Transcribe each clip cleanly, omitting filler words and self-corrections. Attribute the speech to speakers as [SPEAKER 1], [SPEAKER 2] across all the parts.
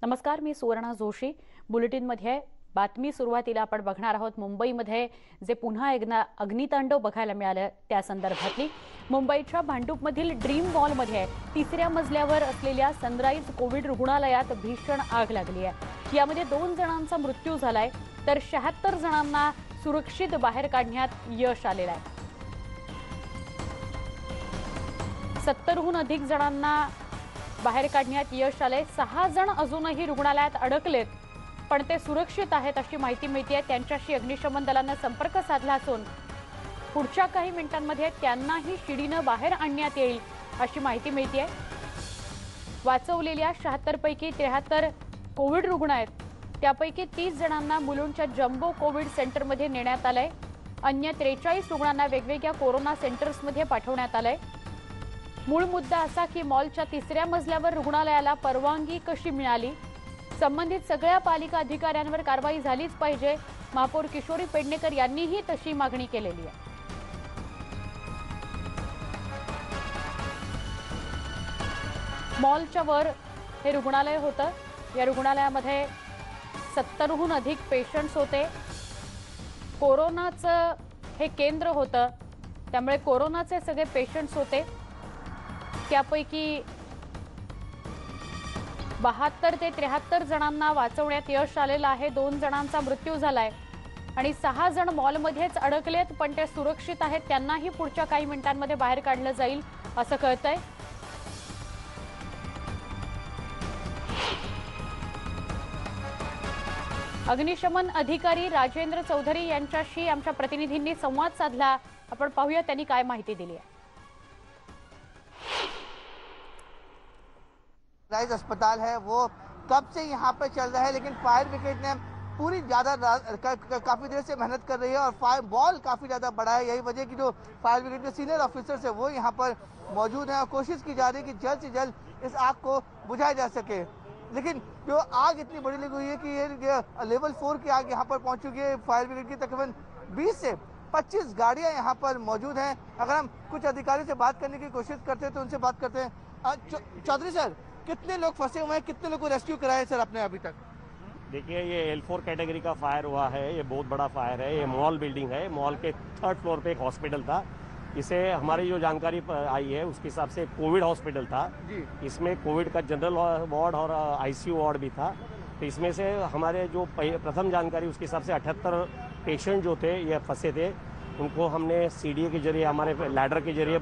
[SPEAKER 1] नमस्कार, मी सुवर्णा जोशी. बुलेटिनमध्ये बातमी सुरुवातीला आपण बघणार आहोत मुंबईमध्ये जे पुन्हा एकदा अग्नितांडव बघायला मिळालं त्या संदर्भातली. मुंबईच्या भांडूपमधील ड्रीम मॉलमध्ये 3ऱ्या मजल्यावर असलेल्या सनराइज कोविड रुग्णालयात भीषण आग लागली आहे. यामध्ये 2 जणांचा मृत्यू झालाय तर 76 जणांना सुरक्षित बाहेर काढण्यात यश आलेलं आहे. 70हून अधिक जणांना बाहेर काढण्यात यश आले. 6 जण अजूनही रुग्णालयात अडकलेत पण ते सुरक्षित आहेत अशी माहिती मिळते. त्यांच्याशी अग्निशमन दलाने संपर्क साधला असून पुढच्या काही मिनिटांमध्ये त्यांनाही शिडीने बाहेर आणण्यात येईल अशी माहिती मिळते. वाचवलेल्या 76 पैकी 73 कोविड रुग्ण आहेत. त्यापैकी 30 जणांना मुलुंडच्या जम्बो कोविड सेंटरमध्ये नेण्यात आलंय. अन्य 43 रुग्णांना वेगवेगळ्या कोरोना सेंटर्समध्ये पाठवण्यात आलंय. मूळ मुद्दा असा की मॉलच्या 3ऱ्या मजल्यावर रुग्णालयाला परवानगी कशी मिळाली, संबंधित सगळ्या पालिका अधिकाऱ्यांवर कारवाई झालीच पाहिजे. महापौर किशोरी पेडणेकर यांनीही तशी मागणी केलेली आहे. मॉलच्या वर हे रुग्णालय होतं. या रुग्णालयामध्ये 70हून अधिक पेशंट्स होते. कोरोनाचं हे केंद्र होतं त्यामुळे कोरोनाचे सगळे पेशंट्स होते. त्यापैकी 72 ते 73 जणांना वाचवण्यात यश आलेलं आहे. 2 जणांचा मृत्यू झालाय आणि 6 जण मॉलमध्येच अडकलेत पण ते सुरक्षित आहेत. त्यांनाही पुढच्या काही मिनिटांमध्ये बाहेर काढलं जाईल असं कळतंय. अग्निशमन अधिकारी राजेंद्र चौधरी यांच्याशी आमच्या प्रतिनिधींनी संवाद साधला. आपण पाहूया त्यांनी काय माहिती दिली आहे.
[SPEAKER 2] राइज अस्पताल है वो कब से यहाँ पर चल रहा है, लेकिन फायर ब्रिगेड ने पूरी काफी देर से मेहनत कर रही है और फायर बॉल काफी ज्यादा बड़ा है. यही वजह की जो फायर ब्रिगेड के सीनियर ऑफिसर्स है वो यहाँ पर मौजूद हैं और कोशिश की जा रही है कि जल्द से जल्द इस आग को बुझाया जा सके. लेकिन जो आग इतनी बड़ी लगी हुई है कि ये लेवल 4 की आग यहाँ पर पहुंच चुकी है. फायर ब्रिगेड की तकरीबन 20 से 25 गाड़ियां यहाँ पर मौजूद हैं. अगर हम कुछ अधिकारियों से बात करने की कोशिश करते हैं तो उनसे बात करते हैं. चौधरी सर, कितने लोग फंसे हुए हैं, कितने लोग को रेस्क्यू कराया है सर आपने अभी तक?
[SPEAKER 3] देखिए, ये L4 कैटेगरी का फायर हुआ है. ये बहुत बड़ा फायर है. ये मॉल बिल्डिंग है. मॉल के 3rd फ्लोर पे एक हॉस्पिटल था. इसे हमारी जो जानकारी आई है उसके हिसाब से कोविड हॉस्पिटल था. इसमें कोविड का जनरल वार्ड और ICU वार्ड भी था. तो इसमें से हमारे जो प्रथम जानकारी उसके हिसाब से 78 पेशेंट जो थे ये फंसे थे. उनको हमने CDA के जरिए, हमारे लैडर के जरिए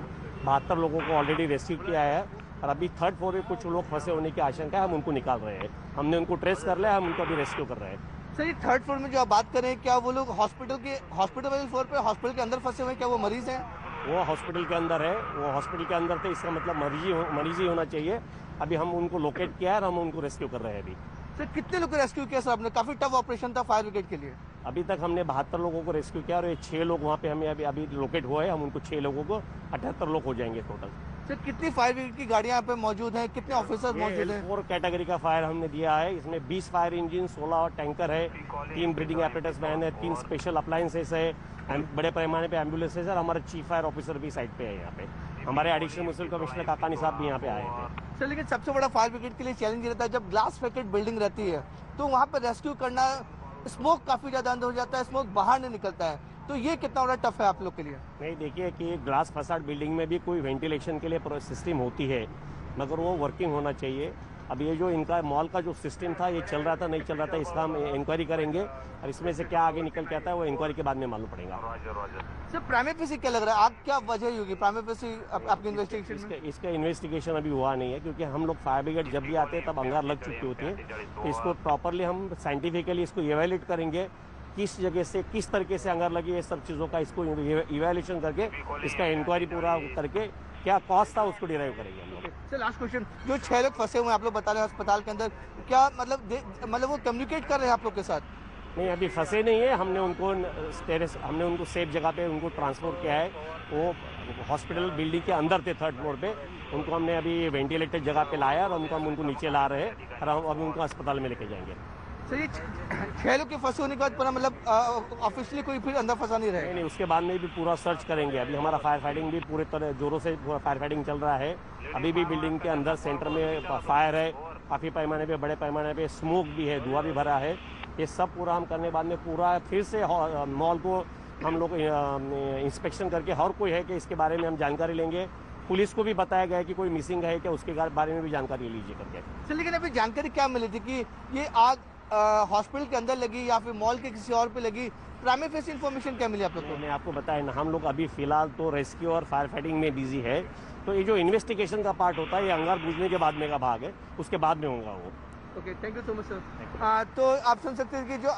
[SPEAKER 3] 72 लोगों को ऑलरेडी रेस्क्यू किया है और अभी 3rd फ्लोर पे कुछ लोग फंसे होने की आशंका है. हम उनको निकाल रहे हैं. हमने उनको ट्रेस कर लिया. हम उनको अभी रेस्क्यू कर रहे हैं.
[SPEAKER 2] सर, ये 3rd फ्लोर में जो आप बात करें, क्या वो लोग हॉस्पिटल वाले फ्लोर पे हॉस्पिटल के अंदर फंसे हुए हैं? क्या वो मरीज हैं?
[SPEAKER 3] वो हॉस्पिटल के अंदर है. वो हॉस्पिटल के अंदर थे, इसका मतलब मरीज ही होना चाहिए. अभी हम उनको लोकेट किया है और हम उनको रेस्क्यू कर रहे हैं. अभी
[SPEAKER 2] सर, कितने लोग को रेस्क्यू किया सर आपने? काफी टफ ऑपरेशन था फायर ब्रिगेड के लिए.
[SPEAKER 3] अभी तक हमने 72 लोगों को रेस्क्यू किया और ये 6 लोग वहाँ पे हमें अभी लोकेट हुए हैं. हम उनको 6 लोगों को 78 लोग हो जाएंगे टोटल.
[SPEAKER 2] सर, कितनी फायर ब्रिगेड की गाड़ियाँ यहाँ पे मौजूद हैं, कितने ऑफिसर मौजूद हैं?
[SPEAKER 3] L4 कैटेगरी का फायर हमने दिया है. इसमें 20 फायर इंजन, 16 टैंकर है, 3 ब्रीदिंग एपरेटस वैन है, 3 स्पेशल अप्लायंसेस है, बड़े पैमाने पे एम्बुलेंसेज है. हमारे चीफ फायर ऑफिसर भी साइड पे है यहाँ पे. हमारे एडिशनल म्युनिसिपल कमिश्नर काकानी साहब भी यहाँ पे आए थे.
[SPEAKER 2] सर, लेकिन सबसे बड़ा फायर ब्रिगेड के लिए चैलेंज रहता है जब ग्लास पैकेट बिल्डिंग रहती है तो वहाँ पर रेस्क्यू करना, स्मोक काफी ज्यादा अंदर हो जाता है, स्मोक बाहर नहीं निकलता है. तो ये कितना बड़ा टफ है आप लोग के लिए?
[SPEAKER 3] नहीं, देखिए कि ग्लास फसाड बिल्डिंग में भी कोई वेंटिलेशन के लिए सिस्टम होती है मगर वो वर्किंग होना चाहिए. अब ये जो इनका मॉल का जो सिस्टम था ये चल रहा था नहीं चल रहा था, इसका हम इंक्वायरी करेंगे और इसमें से क्या आगे निकल के आता है वो इंक्वायरी के बाद में मालूम पड़ेगा.
[SPEAKER 2] सर, प्राइमरी फेसी क्या लग रहा है, आग क्या वजह होगी प्राइमरी फेसी आपकी इन्वेस्टिगेशन में?
[SPEAKER 3] इसका इन्वेस्टिगेशन अभी हुआ नहीं है क्योंकि हम लोग फायर ब्रिगेड जब भी आते हैं तब अंगार लग चुकी होती है. तो इसको प्रॉपरली हम साइंटिफिकली इसको इवेल्युएट करेंगे, किस जगह से किस तरीके से अंगार लगी, ये सब चीज़ों का इसको इवेल्यूशन करके इसका इंक्वायरी पूरा करके क्या कॉस्ट था उसको डिराइव करेंगे हम लोग.
[SPEAKER 2] सर, लास्ट क्वेश्चन, जो 6 लोग फंसे हुए हैं आप लोग बता रहे हैं अस्पताल के अंदर, क्या मतलब वो कम्युनिकेट कर रहे हैं आप लोग के साथ?
[SPEAKER 3] नहीं, अभी फंसे नहीं है. हमने उनको सेफ जगह पे उनको ट्रांसपोर्ट किया है. वो हॉस्पिटल बिल्डिंग के अंदर थे 3rd फ्लोर पे. उनको हमने अभी वेंटिलेटेड जगह पे लाया और हम उनको नीचे ला रहे हैं और हम अभी उनको अस्पताल में लेके जाएंगे.
[SPEAKER 2] सर, ये 6 लोग के फंसे होने के बाद पर मतलब ऑफिशियली कोई फिर अंदर फंसा नहीं रहे?
[SPEAKER 3] नहीं, उसके बाद में भी पूरा सर्च करेंगे. अभी हमारा फायर फाइटिंग भी पूरे तरह जोरों से फायर फाइटिंग चल रहा है. अभी भी बिल्डिंग के अंदर सेंटर में फायर है. काफ़ी पैमाने पे, बड़े पैमाने पे स्मोक भी है, धुआं भी भरा है। ये सब पूरा हम करने बाद में पूरा फिर से मॉल को हम लोग इंस्पेक्शन करके हर कोई है कि इसके बारे में हम जानकारी लेंगे। पुलिस को भी बताया गया है कि कोई मिसिंग है क्या, उसके बारे में भी जानकारी लीजिए करके।
[SPEAKER 2] सर लेकिन अभी जानकारी क्या मिली थी कि ये आग हॉस्पिटल के अंदर लगी या फिर मॉल के किसी और पे लगी? प्राइमरी फेस इन्फॉर्मेशन क्या मिली आप लोग को?
[SPEAKER 3] मैंने आपको बताया ना, हम लोग अभी फिलहाल तो रेस्क्यू और फायर फाइटिंग में बिजी है। तो ये जो इन्वेस्टिगेशन का पार्ट होता है ये अंगार बुझने के बाद में का भाग है, उसके बाद में होगा वो।
[SPEAKER 2] Okay, thank you so much sir. तो आप सुन सकते हैं कि जो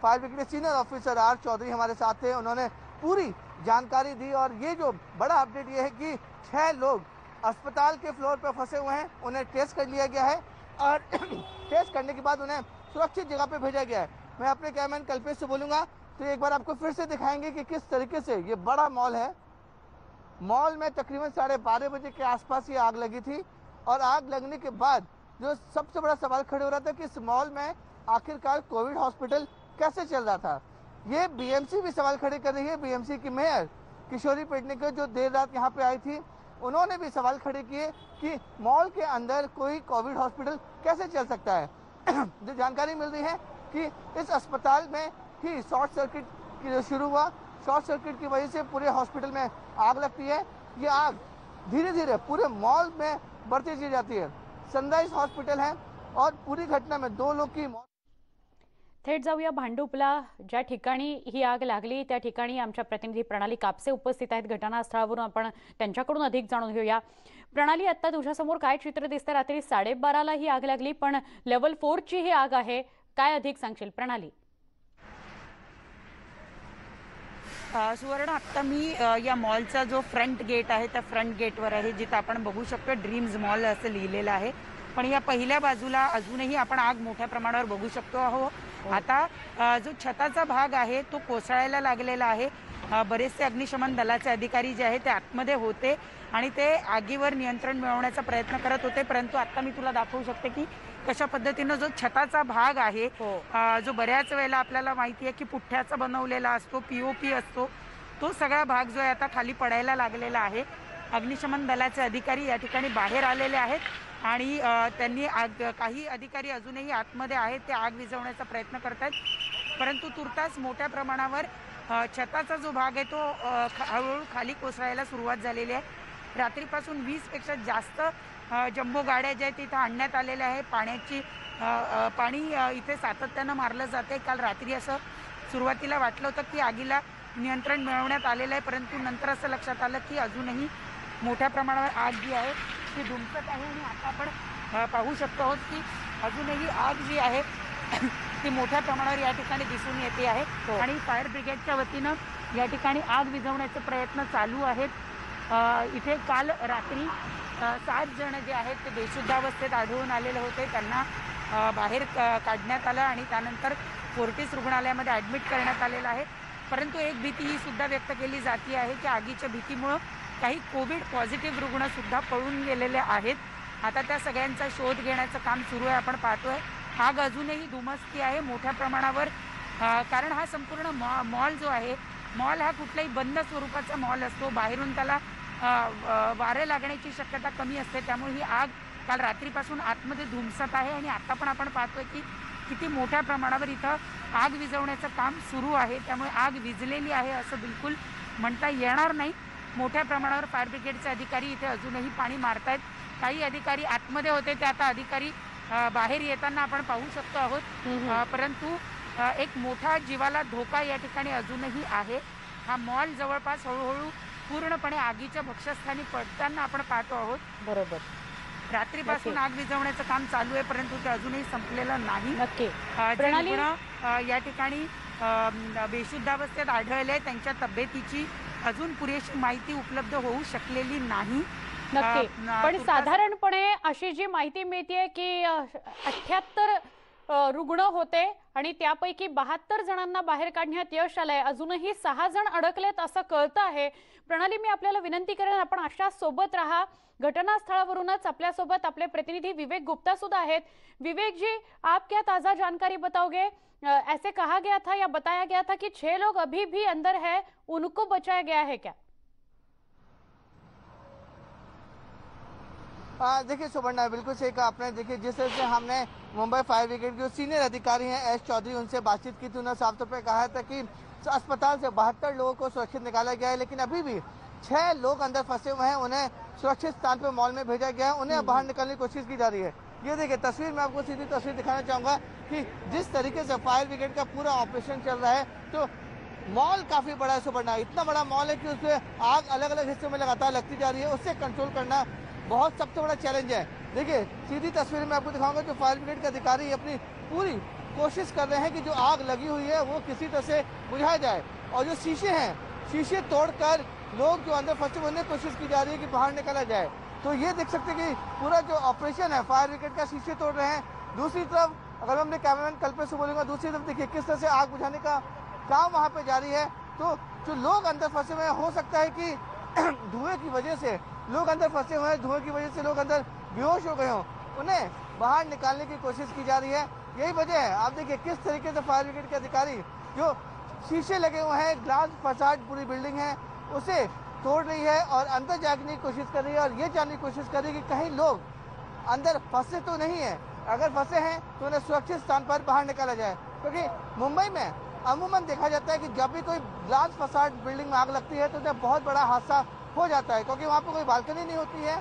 [SPEAKER 2] fire brigade senior officer R Chaudhary हमारे साथ थे, उन्होंने पूरी जानकारी दी। और ये जो बड़ा अपडेट ये है कि 6 लोग अस्पताल के फ्लोर पर फंसे हुए हैं, उन्हें टेस्ट कर लिया गया है और टेस्ट करने के बाद उन्हें सुरक्षित जगह पे भेजा गया है। मैं अपने कैमरामैन कल्पेश से बोलूँगा तो एक बार आपको फिर से दिखाएंगे कि किस तरीके से ये बड़ा मॉल है। मॉल में तकरीबन 12:30 बजे के आसपास ये आग लगी थी और आग लगने के बाद जो सबसे बड़ा सवाल खड़े हो रहा था कि इस मॉल में आखिरकार कोविड हॉस्पिटल कैसे चल रहा था। ये बीएमसी भी सवाल खड़े कर रही है। बीएमसी की मेयर किशोरी पेडनेकर जो देर रात यहाँ पे आई थी, उन्होंने भी सवाल खड़े किए कि मॉल के अंदर कोई कोविड हॉस्पिटल कैसे चल सकता है। जो जानकारी मिल रही है कि इस अस्पताल में ही शॉर्ट सर्किट शुरू हुआ। शॉर्ट सर्किट की वजह से पूरे हॉस्पिटल में आग लगती है। ये आग धीरे धीरे पूरे मॉल में बढ़ती चली जाती है। सनराइज हॉस्पिटल है और पूरी घटना में 2 लोग की मौत।
[SPEAKER 1] थेट जाऊया भांडुपला, ज्या ठिकाणी ही आग लागली त्या ठिकाणी आमच्या प्रतिनिधी प्रणाली कापसे उपस्थित आहेत। घटनास्थळावरून आपण त्यांच्याकडून अधिक जाणून घेऊया। प्रणाली, आता तुझ्यासमोर काय चित्र दिसतं? रात्री 12:30ला ही आग लागली, पण लेवल 4 ची ही आग आहे, काय अधिक सांगशील प्रणाली?
[SPEAKER 4] सुवर्ण, आत्ता मी या मॉलचा जो फ्रंट गेट आहे त्या फ्रंट गेटवर आहे, जिथं आपण बघू शकतो ड्रीम्स मॉल असं लिहिलेलं आहे। पण या पहिल्या बाजूला अजूनही आपण आग मोठ्या प्रमाणावर बघू शकतो आहोत। आता जो छताचा भाग आहे तो कोसळायला लागलेला आहे। बरेचसे अग्निशमन दलाचे अधिकारी जे आहेत ते आतमध्ये होते आणि ते आगीवर नियंत्रण मिळवण्याचा प्रयत्न करत होते, परंतु आता मी तुला दाखवू शकते की कशा पद्धतीने जो छताचा भाग आहे, जो बऱ्याच वेळेला आपल्याला माहिती आहे की पुठ्ठ्याचा बनवलेला असतो, पीओपी असतो, तो सगळा भाग जो आहे आता खाली पडायला लागलेला आहे। अग्निशमन दलाचे अधिकारी या ठिकाणी बाहेर आलेले आहेत आणि त्यांनी काही अधिकारी अजूनही आतमध्ये आहेत, ते आग विझवण्याचा प्रयत्न करतात, परंतु तुर्तास मोठ्या प्रमाणावर छताचा जो भाग आहे तो हळूहळू खाली कोसळायला सुरुवात झालेली आहे। रात्रीपासून 20 पेक्षा जास्त जम्बो गाड्या ज्या आहेत तिथं आणण्यात आलेल्या आहे। पाणी इथे सातत्यानं मारलं जाते। काल रात्री असं सुरुवातीला वाटलं होतं की आगीला नियंत्रण मिळवण्यात आलेलं आहे, परंतु नंतर असं लक्षात आलं की अजूनही मोठ्या प्रमाणावर आग जी आहे ती धुमसत आहे आणि आता आपण पाहू शकतो आहोत की अजूनही आग जी आहे ती मोठ्या प्रमाणावर या ठिकाणी दिसून येते आहे आणि फायर ब्रिगेडच्या वतीनं या ठिकाणी आग विझवण्याचे प्रयत्न चालू आहेत। इथे काल रात्री 7 जण जे आहेत ते बेशुद्धावस्थेत आढळून आलेले होते, त्यांना बाहेर काढण्यात आलं आणि त्यानंतर फोर्टिस रुग्णालयामध्ये ॲडमिट करण्यात आलेलं आहे। परंतु एक भीती ही सुद्धा व्यक्त केली जाते आहे की आगीच्या भीतीमुळे काही कोविड पॉझिटिव्ह रुग्ण सुद्धा पळून गेलेले आहेत। आता त्या सगळ्यांचा शोध घेण्याचं काम सुरू आहे। आपण पाहतोय आग अजूनही धुमसती आहे मोठ्या प्रमाणावर, कारण हा संपूर्ण मॉल जो आहे, मॉल हा कुठलाही बंद स्वरूपाचा मॉल असतो, बाहेरून त्याला वारे लागण्याची शक्यता कमी असते, त्यामुळे ही आग काल रात्रीपासून आतमध्ये धुमसत आहे आणि आता पण आपण पाहतोय की किती मोठ्या प्रमाणावर इथं आग विझवण्याचं काम सुरू आहे। त्यामुळे आग विझलेली आहे असं बिलकुल म्हणता येणार नाही। मोठ्या प्रमाणावर फायर ब्रिगेडचे अधिकारी इथे अजूनही पाणी मारतायत। काही अधिकारी आतमध्ये होते ते आता अधिकारी बाहेर येताना आपण पाहू शकतो आहोत, परंतु एक मोठा जीवाला धोका या ठिकाणी अजूनही आहे। हा मॉल जवळपास हळूहळू पूर्णपणे आगीच्या भक्षस्थानी पडताना आपण पाहतो आहोत।
[SPEAKER 1] बरोबर,
[SPEAKER 4] रात्रीपासून आग विझवण्याचं काम चालू आहे, परंतु ते अजूनही संपलेलं नाही।
[SPEAKER 1] नक्की
[SPEAKER 4] प्रणाली, या ठिकाणी बेशुद्धावस्थेत आढळले, त्यांच्या तब्येतीची अजून पुरेशी माहिती उपलब्ध होऊ शकलेली नाही।
[SPEAKER 1] नक्की, पण साधारणपणे अशी जी माहिती मिळते की 78 रुग्ण होते आणि त्यापैकी 72 जणांना बाहेर काढण्यात यश आलंय, अजूनही 6 जण अडकलेत असं कळतं आहे। प्रणाली, मी आपल्याला विनंती करेन आपण अशा सोबत राहा। घटनास्थळावरूनच आपल्यासोबत आपले प्रतिनिधी विवेक गुप्ता सुद्धा आहेत। विवेक जी, आप क्या ताज़ा जानकारी बताओगे? ऐसे कहा गया था या बताया गया था कि 6 लोग अभी भी अंदर है, उनको बचाया गया है क्या?
[SPEAKER 2] देखिए सुपर्णा, बिल्कुल सही कहा आपने। देखिए जिस तरह से हमने मुंबई फायर ब्रिगेड के जो सीनियर अधिकारी हैं एस चौधरी, उनसे बातचीत की थी, उन्होंने साफ तौर पर कहा था कि अस्पताल से 72 लोगों को सुरक्षित निकाला गया है, लेकिन अभी भी 6 लोग अंदर फंसे हुए हैं। उन्हें सुरक्षित स्थान पर मॉल में भेजा गया है, उन्हें बाहर निकालने की कोशिश की जा रही है। ये देखिए तस्वीर, मैं आपको सीधी तस्वीर दिखाना चाहूंगा कि जिस तरीके से फायर ब्रिगेड का पूरा ऑपरेशन चल रहा है, तो मॉल काफी बड़ा है सुपर्णा, इतना बड़ा मॉल है कि उसमें आग अलग अलग हिस्सों में लगातार लगती जा रही है, उससे कंट्रोल करना बहुत सबसे बड़ा चैलेंज है। देखिए सीधी तस्वीर में आपको दिखाऊंगा, जो फायर ब्रिगेड के अधिकारी अपनी पूरी कोशिश कर रहे हैं कि जो आग लगी हुई है वो किसी तरह से बुझाया जाए, और जो शीशे हैं, शीशे तोड़कर लोग जो अंदर फंसे हुए, कोशिश की जा रही है कि बाहर निकाला जाए। तो ये देख सकते हैं कि पूरा जो ऑपरेशन है फायर ब्रिगेड का, शीशे तोड़ रहे हैं। दूसरी तरफ अगर मैं अपने कैमरामैन कल्पेश से बोलूंगा, दूसरी तरफ देखिए किस तरह से आग बुझाने का काम वहाँ पे जारी है। तो जो लोग अंदर फंसे हुए हैं, हो सकता है कि धुएं की वजह से लोग अंदर फंसे हुए हैं, धुएं की वजह से लोग अंदर बेहोश हो गए हों, उन्हें बाहर निकालने की कोशिश की जा रही है। यही वजह है, आप देखिए किस तरीके से फायर ब्रिगेड के अधिकारी जो शीशे लगे हुए हैं, ग्लास फसाड पूरी बिल्डिंग है, उसे तोड़ रही है और अंदर जाने की कोशिश कर रही है, और ये जानने की कोशिश कर रही है कि कहीं लोग अंदर फंसे तो नहीं है। अगर फंसे हैं तो उन्हें सुरक्षित स्थान पर बाहर निकाला जाए, क्योंकि मुंबई में अमूमन देखा जाता है कि जब भी कोई ग्लास फसाड बिल्डिंग में आग लगती है तो उन्हें बहुत बड़ा हादसा हो जाता है, क्योंकि वहाँ पर कोई बालकनी नहीं होती है,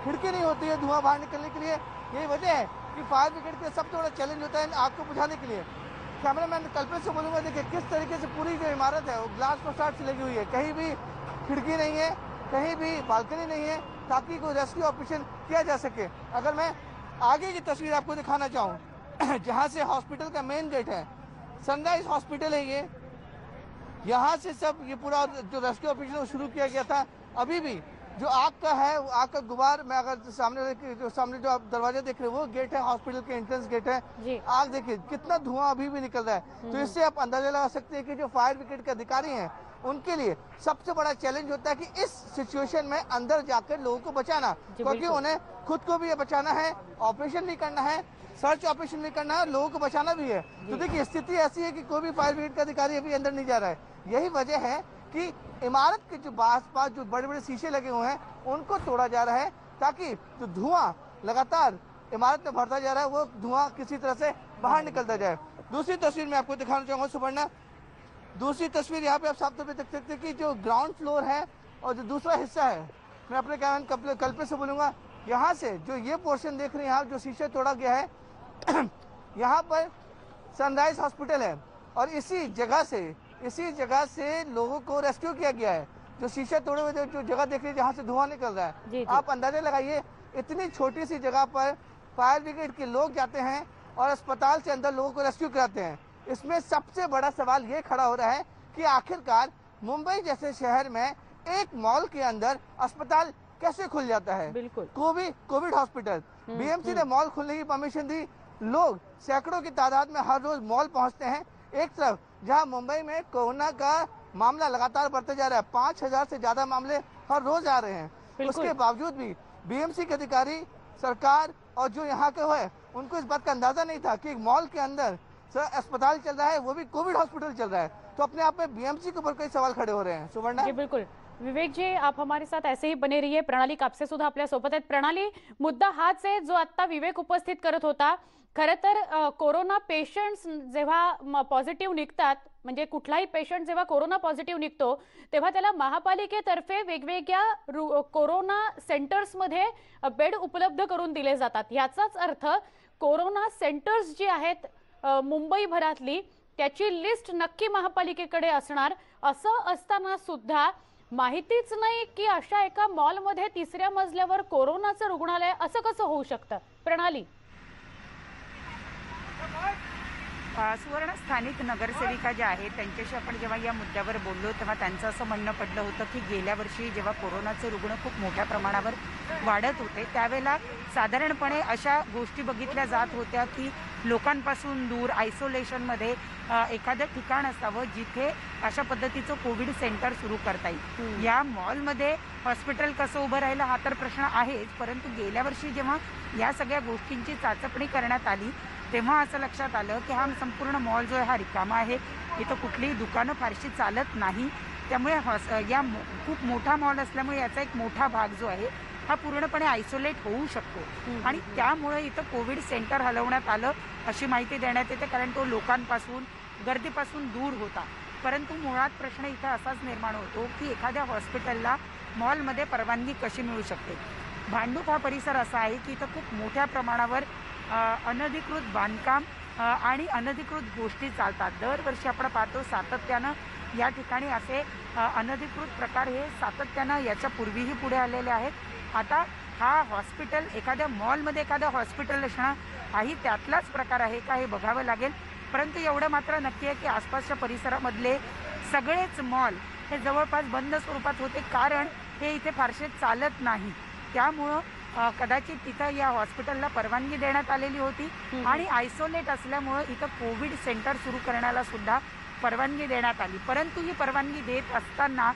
[SPEAKER 2] खिड़की नहीं होती है धुआं बाहर निकलने के लिए। यही वजह है कि फायर ब्रिगेड के सबसे बड़ा चैलेंज होता है आग को बुझाने के लिए। कैमरामैन कल्पेश से बोलूंगा, देखिए किस तरीके से पूरी जो इमारत है वो ग्लास फसाड से लगी हुई है, कहीं भी खिड़की नहीं है, कहीं भी बालकनी नहीं है, ताकि कोई रेस्क्यू ऑपरेशन किया जा सके। अगर मैं आगे की तस्वीर आपको दिखाना चाहूँ, जहाँ से हॉस्पिटल का मेन गेट है, सनराइज हॉस्पिटल है ये, यहाँ से सब ये पूरा जो रेस्क्यू ऑपरेशन शुरू किया गया था। अभी भी जो आग का है, आग का गुबार, मैं अगर सामने जो आप दरवाजा देख रहे हो वो गेट है, हॉस्पिटल के एंट्रेंस गेट है। आग देखिए कितना धुआं अभी भी निकल रहा है। तो इससे आप अंदाजा लगा सकते हैं कि जो फायर ब्रिगेड के अधिकारी हैं उनके लिए सबसे बड़ा चैलेंज होता है कि इस सिचुएशन में अंदर जाकर लोगों को बचाना, क्योंकि उन्हें खुद को भी बचाना है, ऑपरेशन नहीं करना है, सर्च ऑपरेशन नहीं करना है, लोगों को बचाना भी है। तो देखिए स्थिति ऐसी है कि कोई भी फायर ब्रिगेड का अधिकारी अभी अंदर नहीं जा रहा है। यही वजह है कि इमारत के जो आस-पास जो बड़े बड़े शीशे लगे हुए हैं उनको तोड़ा जा रहा है, ताकि जो धुआं लगातार इमारत में भरता जा रहा है वो धुआं किसी तरह से बाहर निकलता जाए। दूसरी तस्वीर में आपको दिखाना चाहूंगा सुपर्णा, दूसरी तस्वीर यहाँ पे आप साफ तौर पे देख सकते हैं कि जो ग्राउंड फ्लोर है और जो दूसरा हिस्सा है, मैं अपने कैमरामैन कल्पेश से बोलूंगा, यहाँ से जो ये पोर्शन देख रहे हैं आप, जो शीशे तोड़ा गया है, यहाँ पर सनराइज हॉस्पिटल है और इसी जगह से लोगों को रेस्क्यू किया गया है। जो शीशे तोड़े हुए जो जगह देख रही है जहाँ से धुआं निकल रहा है, आप अंदाजा लगाइए इतनी छोटी सी जगह पर फायर ब्रिगेड के लोग जाते हैं और अस्पताल से अंदर लोगों को रेस्क्यू कराते हैं। इसमें सबसे बड़ा सवाल ये खड़ा हो रहा है कि आखिरकार मुंबई जैसे शहर में एक मॉल के अंदर अस्पताल कैसे खुल जाता है। बिल्कुल कोविड हॉस्पिटल, बीएमसी ने मॉल खोलने की परमिशन दी, लोग सैकड़ों की तादाद में हर रोज मॉल पहुंचते हैं। एक तरफ जहां मुंबई में कोरोना का मामला लगातार बढ़ते जा रहा है, 5000 से ज्यादा मामले हर रोज आ रहे हैं, उसके बावजूद भी बीएमसी के अधिकारी, सरकार और जो यहाँ के है उनको इस बात का अंदाजा नहीं था कि एक मॉल के अंदर अस्पताल चल रहा है, वो भी कोविड हॉस्पिटल चल रहा है। तो अपने आप में बीएमसी के ऊपर कई सवाल खड़े हो रहे हैं। सुवर्णा
[SPEAKER 1] जी बिल्कुल, विवेक जी आप हमारे साथ ऐसे ही बने रहिए। प्रणाली कापसे सुद्धा आपल्या सोबत आहेत। प्रणाली, मुद्दा हाच आहे जो आता विवेक उपस्थित करत होता। खरं तर कोरोना पेशंट्स जेव्हा पॉझिटिव्ह निघतात, म्हणजे कुठलाही पेशंट जेव्हा कोरोना पॉझिटिव्ह निघतो तेव्हा त्याला महापालिकेतर्फे वेगवेगळ्या कोरोना सेंटर्समध्ये बेड उपलब्ध करून दिले जातात। याचाच अर्थ कोरोना सेंटर्स जी आहेत मुंबईभरातली त्याची लिस्ट नक्की महापालिकेकडे असणार। असं असताना सुद्धा माहितीच नाही की अशा एका मॉलमध्ये 3ऱ्या मजल्यावर कोरोनाचं रुग्णालय असं कसं होऊ शकतं। प्रणाली
[SPEAKER 4] सुवर्ण स्थानिक नगरसेविका ज्या आहेत त्यांच्याशी आपण जेव्हा या मुद्द्यावर बोललो तेव्हा त्यांचं असं म्हणणं पडलं होतं की गेल्या वर्षी जेव्हा कोरोनाचे रुग्ण खूप मोठ्या प्रमाणावर वाढत होते त्यावेळेला साधारणपणे अशा गोष्टी बघितल्या जात होत्या की लोकांपासून दूर आयसोलेशनमध्ये एखादं ठिकाण असावं जिथे अशा पद्धतीचं कोविड सेंटर सुरू करता येईल। या मॉलमध्ये हॉस्पिटल कसं उभं राहिलं हा तर प्रश्न आहेच, परंतु गेल्या वर्षी जेव्हा या सगळ्या गोष्टींची चाचपणी करण्यात आली तेव्हा असं लक्षात आलं की हा संपूर्ण मॉल जो आहे हा रिकामा आहे, इथं कुठलीही दुकानं फारशी चालत नाही, त्यामुळे या खूप मोठा मॉल असल्यामुळे याचा एक मोठा भाग जो आहे हा पूर्णपणे आयसोलेट होऊ शकतो आणि त्यामुळे इथं कोविड सेंटर हलवण्यात आलं अशी माहिती देण्यात येते, कारण तो लोकांपासून गर्दीपासून दूर होता. परंतु मुळात प्रश्न इथं असाच निर्माण होतो की एखाद्या हॉस्पिटलला मॉलमध्ये परवानगी कशी मिळू शकते. भांडूप हा परिसर असा आहे की इथं खूप मोठ्या प्रमाणावर अनधिकृत बांधकाम आणि अनधिकृत गोष्टी चालतात. दरवर्षी आपण पाहतो सातत्यानं या ठिकाणी असे अनधिकृत प्रकार हे सातत्यानं याच्या पूर्वीही पुढे आलेले आहेत. आता हा हॉस्पिटल एखाद्या मॉलमध्ये एखादं हॉस्पिटल असणं हाही त्यातलाच प्रकार आहे का हे बघावं लागेल. परंतु एवढं मात्र नक्की आहे की आसपासच्या परिसरामधले सगळेच मॉल हे जवळपास बंद स्वरूपात होते, कारण हे इथे फारसे चालत नाही. त्यामुळं कदाचित तिथं या हॉस्पिटलला परवानगी देण्यात आलेली होती आणि आयसोलेट असल्यामुळं इथं कोविड सेंटर सुरू करण्याला सुद्धा परवानगी देण्यात आली. परंतु ही परवानगी देत असताना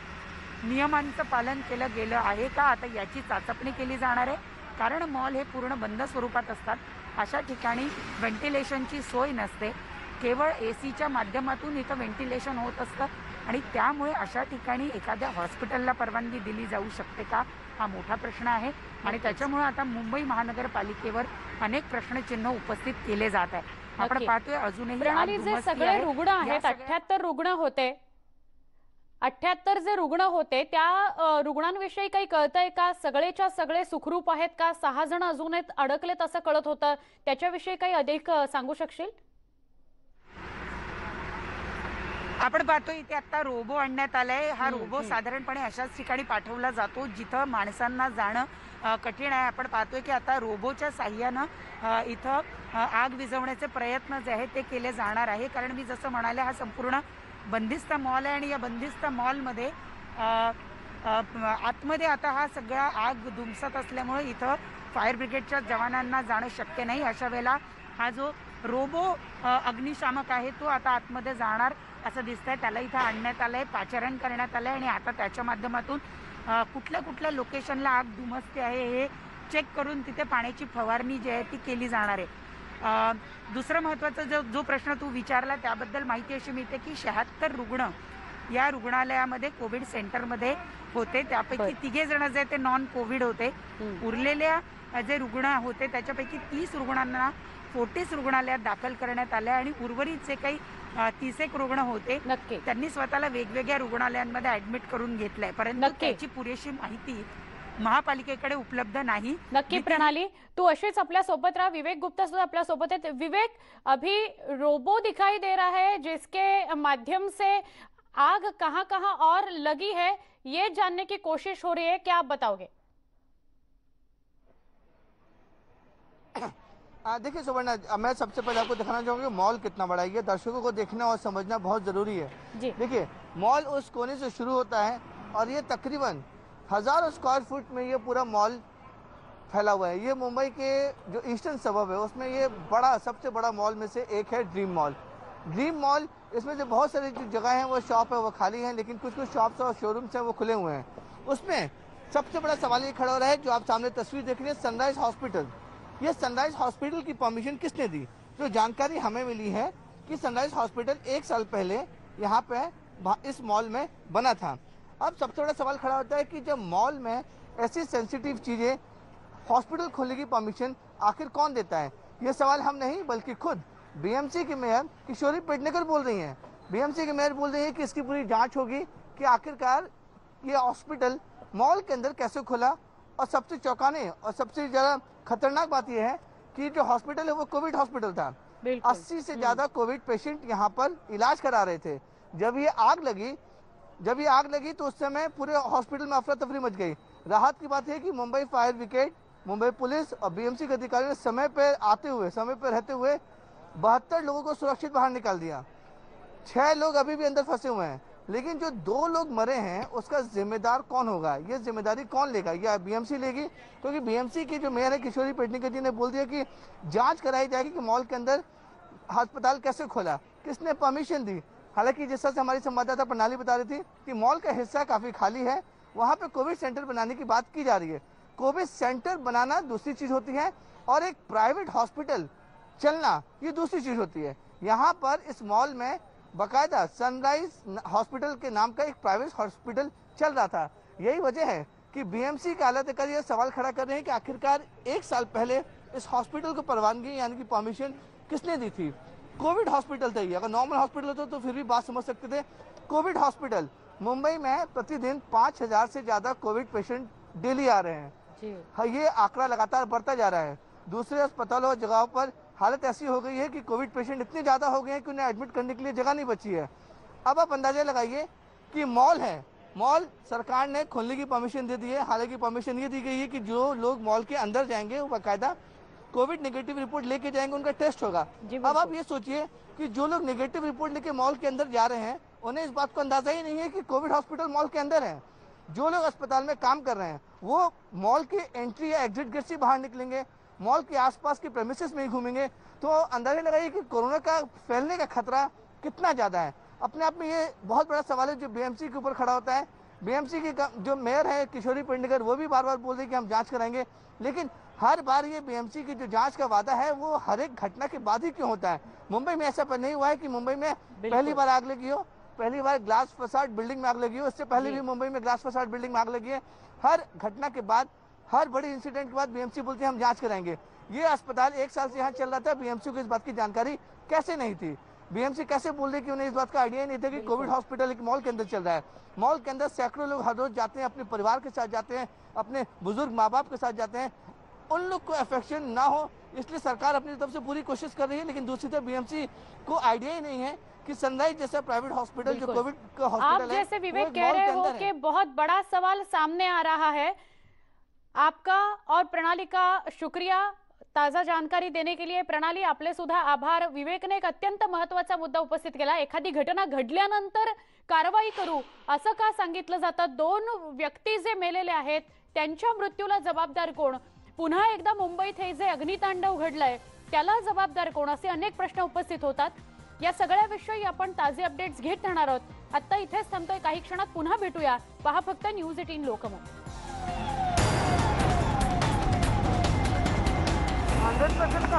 [SPEAKER 4] नियमांचं पालन केलं गेलं आहे का, आता याची चाचपणी केली जाणार आहे. कारण मॉल हे पूर्ण बंद स्वरूपात असतात. अशा ठिकाणी व्हेंटिलेशनची सोय नसते, केवळ एसीच्या माध्यमातून इथं व्हेंटिलेशन होत असतं आणि त्यामुळे अशा ठिकाणी एखाद्या हॉस्पिटलला परवानगी दिली जाऊ शकते का, हा मोठा प्रश्न आहे. आणि त्याच्यामुळे आता मुंबई महानगरपालिकेवर अनेक प्रश्नचिन्ह उपस्थित केले जात आहे. आपण पाहतोय अजूनही
[SPEAKER 1] प्रणाली जे सगळे रुग्ण आहेत, 78 रुग्ण होते, 78 जे रुग्ण होते त्या रुग्णांविषयी काही कळतंय का? सगळेच्या सगळे सुखरूप आहेत का? 6 जण अजूनही अडकलेत असं कळत होतं, त्याच्याविषयी काही अधिक सांगू शकशील?
[SPEAKER 4] आपण पाहतोय इथे आता रोबो आणण्यात आलाय. हा रोबो साधारणपणे अशाच ठिकाणी पाठवला जातो जिथं माणसांना जाणं कठीण आहे. आपण पाहतोय की आता रोबोच्या साह्यानं इथं आग विझवण्याचे प्रयत्न जे आहेत ते केले जाणार आहे. कारण मी जसं म्हणाले हा संपूर्ण बंदिस्त मॉल आहे आणि या बंदिस्त मॉलमध्ये आतमध्ये आता हा सगळा आग धुमसत असल्यामुळे इथं फायर ब्रिगेडच्या जवानांना जाणं शक्य नाही. अशा वेळेला हा जो रोबो अग्निशामक आहे तो आता आतमध्ये जाणार असं दिसतंय. त्याला इथं आणण्यात आलंय, पाचारण करण्यात आलंय आणि आता त्याच्या माध्यमातून कुठल्या कुठल्या लोकेशनला आग धुमसते आहे हे चेक करून तिथे पाण्याची फवारणी जी आहे ती केली जाणार आहे. दुसरं महत्त्वाचा जो प्रश्न तू विचारला त्याबद्दल माहिती अशी मिळते की 76 रुग्ण या रुग्णालयामध्ये कोविड सेंटरमध्ये होते. त्यापैकी 3 जण जे ते नॉन कोविड होते. उरलेल्या जे रुग्ण होते त्याच्यापैकी 30 रुग्णांना फोर्टिस रुग्णालयात दाखल करण्यात आले आणि उर्वरित जे काही 30 रुग्ण होते त्यांनी स्वतःला वेगवेगळ्या रुग्णालयांमध्ये ऍडमिट करून घेतलंय. परंतु त्याची पुरेशी माहिती महापालिकेकडे उपलब्ध नाही.
[SPEAKER 1] नक्की प्रणाली, तू अशीच आपल्या सोबत राहा. विवेक गुप्ता सुद्धा आपल्या सोबत है. विवेक, अभी रोबो दिखाई दे रहा है जिसके माध्यम से आग कहां कहां और लगी है ये जानने की कोशिश हो रही है, क्या आप बताओगे?
[SPEAKER 2] देखिए सुवर्णा, मैं सबसे पहले आपको दिखाना चाहूंगा मॉल कितना बड़ा है। ये दर्शकों को देखना और समझना बहुत जरूरी है। देखिए मॉल उस कोने से शुरू होता है और ये तकरीबन हजारों स्क्वायर फुट में ये पूरा मॉल फैला हुआ है। ये मुंबई के जो ईस्टर्न सबब है उसमें ये बड़ा सबसे बड़ा मॉल में से एक है ड्रीम मॉल। ड्रीम मॉल, इसमें जो बहुत सारी जो जगह है वो शॉप है वो खाली है, लेकिन कुछ कुछ शॉप्स और शोरूम्स हैं वो खुले हुए हैं। उसमें सबसे बड़ा सवाल ये खड़ा हो रहा है, जो आप सामने तस्वीर देख रहे हैं सनराइज हॉस्पिटल, ये सनराइज हॉस्पिटल की परमिशन किसने दी? जो जानकारी हमें मिली है कि सनराइज हॉस्पिटल 1 साल पहले यहाँ पे इस मॉल में बना था। अब सबसे बड़ा सवाल खड़ा होता है कि जब मॉल में ऐसी सेंसिटिव चीजें, हॉस्पिटल खोलने की परमिशन आखिर कौन देता है? ये सवाल हम नहीं बल्कि खुद बीएमसी की मेयर किशोरी पेडनेकर बोल रही हैं। बीएमसी की मेयर बोल रही है कि इसकी पूरी जांच होगी कि आखिरकार ये हॉस्पिटल मॉल के अंदर कैसे खुला। और सबसे चौंकाने और सबसे ज्यादा खतरनाक बात यह है कि जो हॉस्पिटल है वो कोविड हॉस्पिटल था। 80 से ज्यादा कोविड पेशेंट यहाँ पर इलाज करा रहे थे। जब ये आग लगी तो उस समय पूरे हॉस्पिटल में अफरा तफरी मच गई। राहत की बात है कि Mumbai fire brigade, Mumbai police और बीएमसी के अधिकारियों ने समय पर रहते हुए 72 लोगों को सुरक्षित बाहर निकाल दिया। 6 लोग अभी भी अंदर फंसे हुए हैं, लेकिन जो 2 लोग मरे हैं उसका जिम्मेदार कौन होगा? ये जिम्मेदारी कौन लेगा? या बीएमसी लेगी? क्योंकि बीएमसी की जो मेयर है किशोरी पेडनेकर जी ने बोल दिया कि जांच कराई जाएगी कि मॉल के अंदर अस्पताल कैसे खोला, किसने परमिशन दी। हालांकि जिस तरह से हमारी संवाददाता प्रणाली बता रही थी कि मॉल का हिस्सा काफी खाली है, वहां पे कोविड सेंटर बनाने की बात की जा रही है। कोविड सेंटर बनाना दूसरी चीज होती है और एक प्राइवेट हॉस्पिटल चलना ये दूसरी चीज होती है। यहाँ पर इस मॉल में बाकायदा सनराइज हॉस्पिटल के नाम का एक प्राइवेट हॉस्पिटल चल रहा था। यही वजह है कि बीएमसी के आला अधिकारी ये सवाल खड़ा कर रहे हैं कि आखिरकार 1 साल पहले इस हॉस्पिटल को परवानगी यानी कि परमिशन किसने दी थी। कोविड हॉस्पिटल था ये, अगर नॉर्मल हॉस्पिटल होता तो फिर भी बात समझ सकते थे। कोविड हॉस्पिटल, मुंबई में प्रतिदिन 5000 से ज्यादा कोविड पेशेंट डेली आ रहे हैं जी। ये आंकड़ा लगातार बढ़ता जा रहा है। दूसरे अस्पतालों और जगहों पर हालत ऐसी हो गई है कि कोविड पेशेंट इतने ज्यादा हो गए हैं कि उन्हें एडमिट करने के लिए जगह नहीं बची है। अब आप अंदाजा लगाइए कि मॉल है, मॉल सरकार ने खोलने की परमिशन दे दी है। हालांकि परमिशन ये दी गई है कि जो लोग मॉल के अंदर जाएंगे वो बाकायदा कोविड नेगेटिव रिपोर्ट लेके जाएंगे, उनका टेस्ट होगा। अब आप ये सोचिए कि जो लोग नेगेटिव रिपोर्ट लेके मॉल के अंदर जा रहे हैं उन्हें इस बात को अंदाजा ही नहीं है कि कोविड हॉस्पिटल मॉल के अंदर है। जो लोग अस्पताल में काम कर रहे हैं वो मॉल के एंट्री या एग्जिट गेट से बाहर निकलेंगे, मॉल के आसपास के प्रेमिसेस में ही घूमेंगे। तो अंदाजा लगाइए कि कोरोना का फैलने का खतरा कितना ज्यादा है। अपने आप में ये बहुत बड़ा सवाल है जो बीएमसी के ऊपर खड़ा होता है। बीएमसी की जो मेयर है किशोरी पेडनेकर, वो भी बार बार बोल रहे कि हम जांच कराएंगे, लेकिन हर बार ये बीएमसी की जो जांच का वादा है वो हर एक घटना के बाद ही क्यों होता है। मुंबई में ऐसा नहीं हुआ है कि मुंबई में पहली बार आग लगी हो, पहली बार ग्लास फसाड बिल्डिंग में आग लगी हो। इससे पहले भी मुंबई में ग्लास फसाड बिल्डिंग में आग लगी है। हर घटना के बाद, हर बड़ी इंसिडेंट के बाद बीएमसी बोलती है हम जांच कराएंगे। ये अस्पताल 1 साल से यहाँ चल रहा था, बीएमसी को इस बात की जानकारी कैसे नहीं थी? बीएमसी कैसे बोल रही कि उन्हें इस बात का आइडिया ही नहीं था कि कोविड हॉस्पिटल एक मॉल के अंदर चल रहा है। मॉल के अंदर सैकड़ों लोग हर रोज जाते हैं, अपने परिवार के साथ जाते हैं, अपने बुजुर्ग माँ बाप के साथ जाते हैं। उन लोग को अफेक्शन ना हो इसलिए सरकार अपनी तरफ से पूरी कोशिश कर रही है, लेकिन दूसरी तरफ बीएमसी को आइडिया ही नहीं है कि सनराइज जैसा प्राइवेट हॉस्पिटल जो कोविड का हॉस्पिटल
[SPEAKER 1] आप जैसे विवेक कह रहे हो कि बहुत बड़ा सवाल सामने आ रहा है। आपका और प्रणाली का शुक्रिया ताजा जानकारी देने के लिए। प्रणाली, आपले सुद्धा आभार। विवेकने एक अत्यंत महत्वाचा मुद्दा उपस्थित केला। एखादी घटना घडल्यानंतर कारवाई करू असं का सांगितलं जातं? 2 व्यक्ती जे मेलेले आहेत त्यांच्या मृत्यूला जबाबदार कोण? पुन्हा एकदा मुंबईत हे जे अग्नितांडव घडलंय त्याला जबाबदार कोण? असे अनेक प्रश्न उपस्थित होतात। या सगळ्याविषयी आपण ताजे अपडेट्स घेत राहणार आहोत। आता इथेच थांबतोय, काही क्षणात पुन्हा भेटूया। पहा फक्त न्यूज 18 लोकमत।